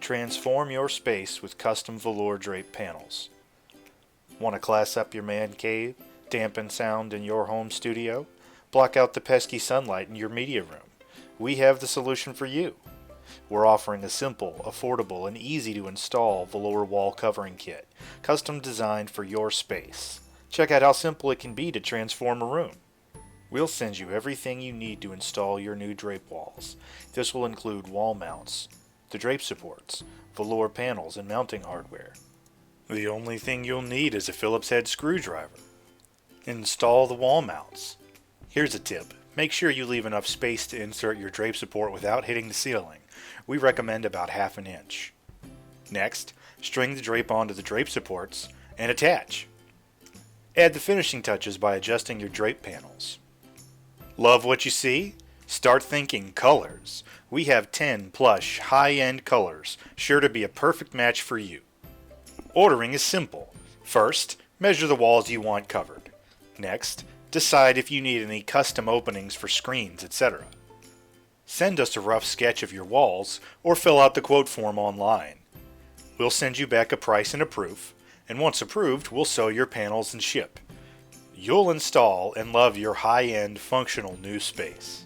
Transform your space with custom velour drape panels. Want to class up your man cave, dampen sound in your home studio, block out the pesky sunlight in your media room? We have the solution for you. We're offering a simple, affordable, and easy to install velour wall covering kit, custom designed for your space. Check out how simple it can be to transform a room. We'll send you everything you need to install your new drape walls. This will include wall mounts, the drape supports, velour panels, and mounting hardware. The only thing you'll need is a Phillips head screwdriver. Install the wall mounts. Here's a tip. Make sure you leave enough space to insert your drape support without hitting the ceiling. We recommend about ½ inch. Next, string the drape onto the drape supports and attach. Add the finishing touches by adjusting your drape panels. Love what you see? Start thinking colors. We have 10 plush, high-end colors, sure to be a perfect match for you. Ordering is simple. First, measure the walls you want covered. Next, decide if you need any custom openings for screens, etc. Send us a rough sketch of your walls or fill out the quote form online. We'll send you back a price and a proof, and once approved, we'll sew your panels and ship. You'll install and love your high-end, functional new space.